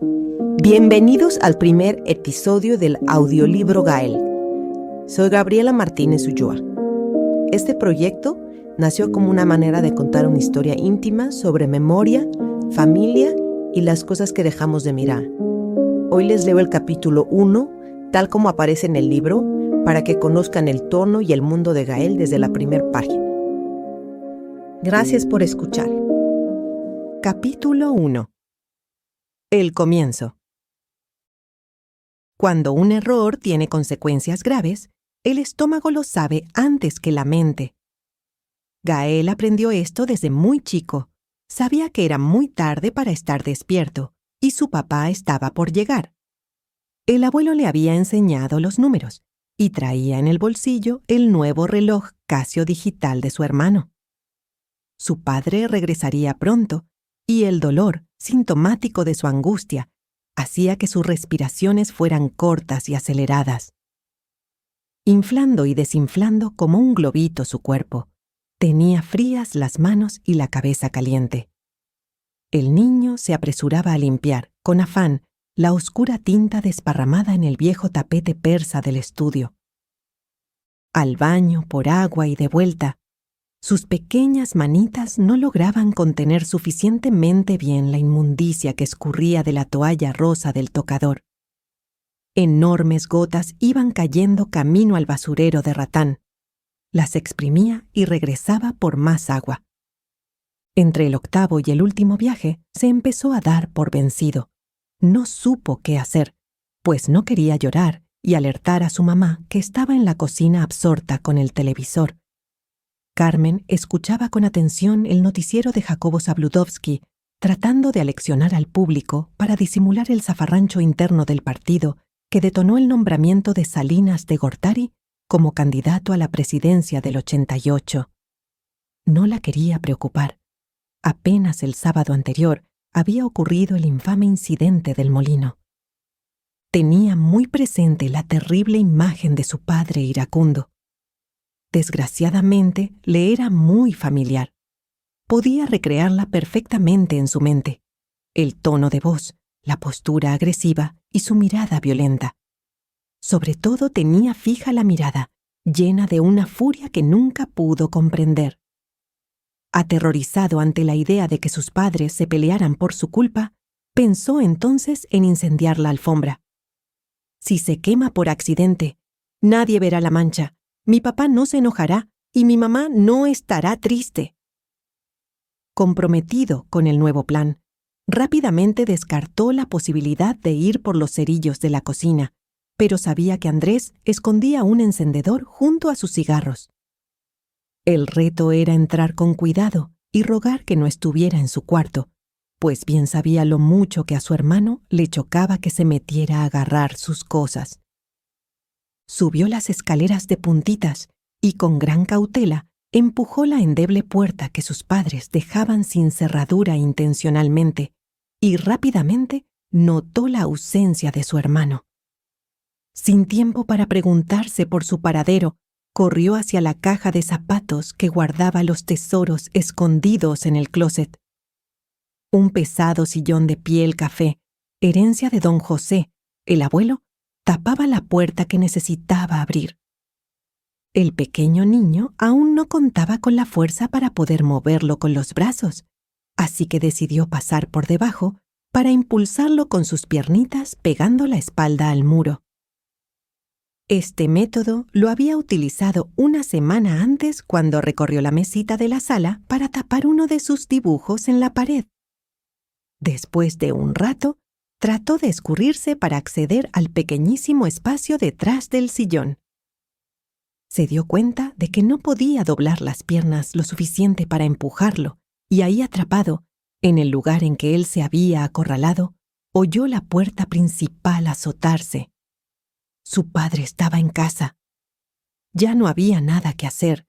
Bienvenidos al primer episodio del audiolibro Gael. Soy Gabriela Martínez Ulloa. Este proyecto nació como una manera de contar una historia íntima sobre memoria, familia y las cosas que dejamos de mirar. Hoy les leo el capítulo 1, tal como aparece en el libro, para que conozcan el tono y el mundo de Gael desde la primera página. Gracias por escuchar. Capítulo 1. El comienzo. Cuando un error tiene consecuencias graves, el estómago lo sabe antes que la mente. Gael aprendió esto desde muy chico. Sabía que era muy tarde para estar despierto, y su papá estaba por llegar. El abuelo le había enseñado los números, y traía en el bolsillo el nuevo reloj Casio digital de su hermano. Su padre regresaría pronto, y el dolor, sintomático de su angustia, hacía que sus respiraciones fueran cortas y aceleradas. Inflando y desinflando como un globito su cuerpo, tenía frías las manos y la cabeza caliente. El niño se apresuraba a limpiar, con afán, la oscura tinta desparramada en el viejo tapete persa del estudio. Al baño, por agua y de vuelta, sus pequeñas manitas no lograban contener suficientemente bien la inmundicia que escurría de la toalla rosa del tocador. Enormes gotas iban cayendo camino al basurero de ratán. Las exprimía y regresaba por más agua. Entre el octavo y el último viaje se empezó a dar por vencido. No supo qué hacer, pues no quería llorar y alertar a su mamá que estaba en la cocina absorta con el televisor. Carmen escuchaba con atención el noticiero de Jacobo Zabludovsky, tratando de aleccionar al público para disimular el zafarrancho interno del partido que detonó el nombramiento de Salinas de Gortari como candidato a la presidencia del 88. No la quería preocupar. Apenas el sábado anterior había ocurrido el infame incidente del molino. Tenía muy presente la terrible imagen de su padre iracundo. Desgraciadamente, le era muy familiar. Podía recrearla perfectamente en su mente. El tono de voz, la postura agresiva y su mirada violenta. Sobre todo tenía fija la mirada, llena de una furia que nunca pudo comprender. Aterrorizado ante la idea de que sus padres se pelearan por su culpa, pensó entonces en incendiar la alfombra. Si se quema por accidente, nadie verá la mancha. Mi papá no se enojará y mi mamá no estará triste. Comprometido con el nuevo plan, rápidamente descartó la posibilidad de ir por los cerillos de la cocina, pero sabía que Andrés escondía un encendedor junto a sus cigarros. El reto era entrar con cuidado y rogar que no estuviera en su cuarto, pues bien sabía lo mucho que a su hermano le chocaba que se metiera a agarrar sus cosas. Subió las escaleras de puntitas y con gran cautela empujó la endeble puerta que sus padres dejaban sin cerradura intencionalmente y rápidamente notó la ausencia de su hermano. Sin tiempo para preguntarse por su paradero, corrió hacia la caja de zapatos que guardaba los tesoros escondidos en el closet. Un pesado sillón de piel café, herencia de don José, el abuelo, tapaba la puerta que necesitaba abrir. El pequeño niño aún no contaba con la fuerza para poder moverlo con los brazos, así que decidió pasar por debajo para impulsarlo con sus piernitas pegando la espalda al muro. Este método lo había utilizado una semana antes cuando recorrió la mesita de la sala para tapar uno de sus dibujos en la pared. Después de un rato, trató de escurrirse para acceder al pequeñísimo espacio detrás del sillón. Se dio cuenta de que no podía doblar las piernas lo suficiente para empujarlo, y ahí atrapado, en el lugar en que él se había acorralado, oyó la puerta principal azotarse. Su padre estaba en casa. Ya no había nada que hacer,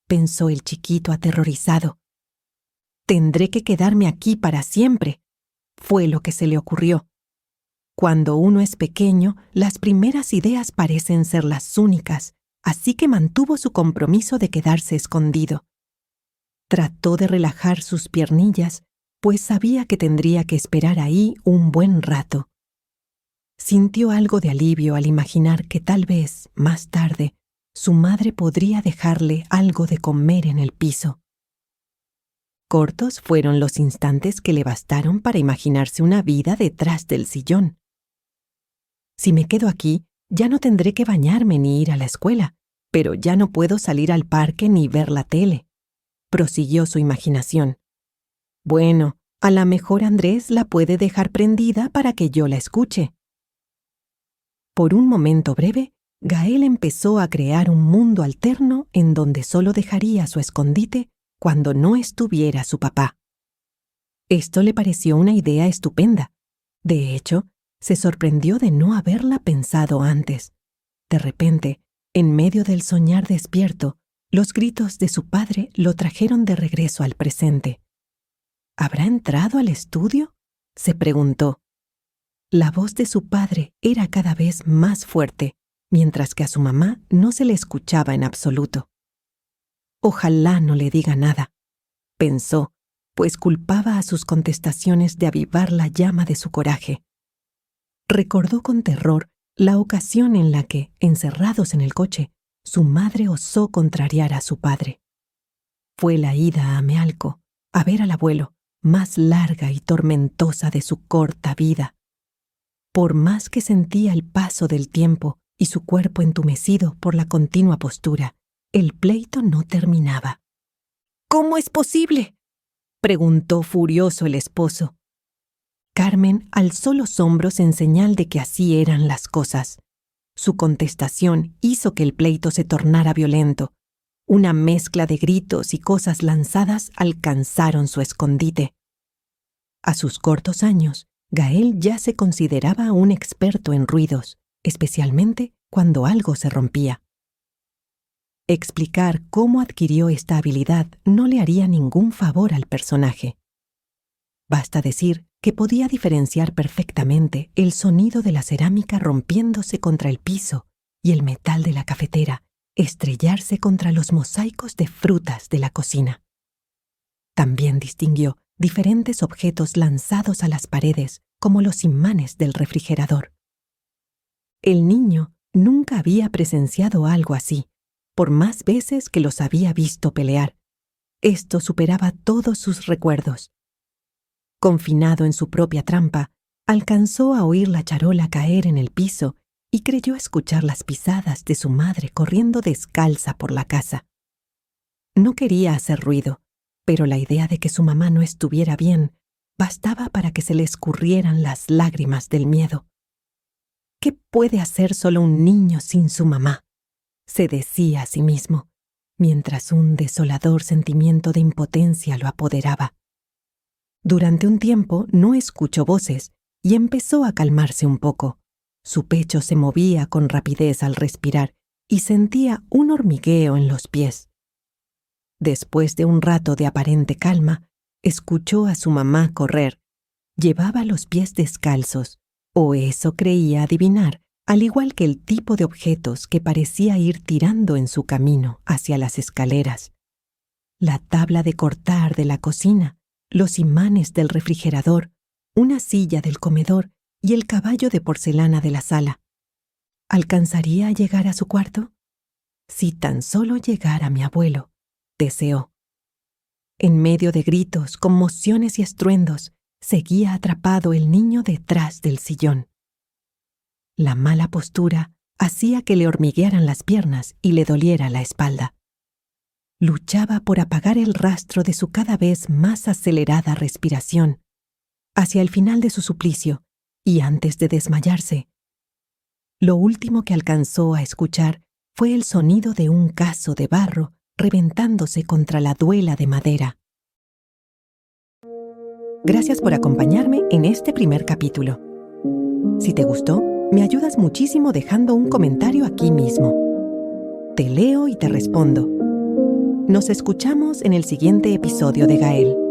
pensó el chiquito aterrorizado. Tendré que quedarme aquí para siempre, fue lo que se le ocurrió. Cuando uno es pequeño, las primeras ideas parecen ser las únicas, así que mantuvo su compromiso de quedarse escondido. Trató de relajar sus piernillas pues sabía que tendría que esperar ahí un buen rato. Sintió algo de alivio al imaginar que tal vez, más tarde, su madre podría dejarle algo de comer en el piso. Cortos fueron los instantes que le bastaron para imaginarse una vida detrás del sillón. Si me quedo aquí, ya no tendré que bañarme ni ir a la escuela, pero ya no puedo salir al parque ni ver la tele, prosiguió su imaginación. Bueno, a lo mejor Andrés la puede dejar prendida para que yo la escuche. Por un momento breve, Gael empezó a crear un mundo alterno en donde solo dejaría su escondite cuando no estuviera su papá. Esto le pareció una idea estupenda. De hecho, se sorprendió de no haberla pensado antes. De repente, en medio del soñar despierto, los gritos de su padre lo trajeron de regreso al presente. ¿Habrá entrado al estudio?, se preguntó. La voz de su padre era cada vez más fuerte, mientras que a su mamá no se le escuchaba en absoluto. Ojalá no le diga nada, pensó, pues culpaba a sus contestaciones de avivar la llama de su coraje. Recordó con terror la ocasión en la que, encerrados en el coche, su madre osó contrariar a su padre. Fue la ida a Mealco, a ver al abuelo, más larga y tormentosa de su corta vida. Por más que sentía el paso del tiempo y su cuerpo entumecido por la continua postura, el pleito no terminaba. ¿Cómo es posible?, preguntó furioso el esposo. Carmen alzó los hombros en señal de que así eran las cosas. Su contestación hizo que el pleito se tornara violento. Una mezcla de gritos y cosas lanzadas alcanzaron su escondite. A sus cortos años, Gael ya se consideraba un experto en ruidos, especialmente cuando algo se rompía. Explicar cómo adquirió esta habilidad no le haría ningún favor al personaje. Basta decir que podía diferenciar perfectamente el sonido de la cerámica rompiéndose contra el piso y el metal de la cafetera estrellarse contra los mosaicos de frutas de la cocina. También distinguió diferentes objetos lanzados a las paredes como los imanes del refrigerador. El niño nunca había presenciado algo así, por más veces que los había visto pelear. Esto superaba todos sus recuerdos. Confinado en su propia trampa, alcanzó a oír la charola caer en el piso y creyó escuchar las pisadas de su madre corriendo descalza por la casa. No quería hacer ruido, pero la idea de que su mamá no estuviera bien bastaba para que se le escurrieran las lágrimas del miedo. ¿Qué puede hacer solo un niño sin su mamá?, se decía a sí mismo, mientras un desolador sentimiento de impotencia lo apoderaba. Durante un tiempo no escuchó voces y empezó a calmarse un poco. Su pecho se movía con rapidez al respirar y sentía un hormigueo en los pies. Después de un rato de aparente calma, escuchó a su mamá correr. Llevaba los pies descalzos, o eso creía adivinar, al igual que el tipo de objetos que parecía ir tirando en su camino hacia las escaleras. La tabla de cortar de la cocina, los imanes del refrigerador, una silla del comedor y el caballo de porcelana de la sala. ¿Alcanzaría a llegar a su cuarto? Si tan solo llegara mi abuelo, deseó. En medio de gritos, conmociones y estruendos, seguía atrapado el niño detrás del sillón. La mala postura hacía que le hormiguearan las piernas y le doliera la espalda. Luchaba por apagar el rastro de su cada vez más acelerada respiración. Hacia el final de su suplicio, y antes de desmayarse, lo último que alcanzó a escuchar fue el sonido de un cazo de barro reventándose contra la duela de madera. Gracias por acompañarme en este primer capítulo. Si te gustó, me ayudas muchísimo dejando un comentario aquí mismo. Te leo y te respondo. Nos escuchamos en el siguiente episodio de Gael.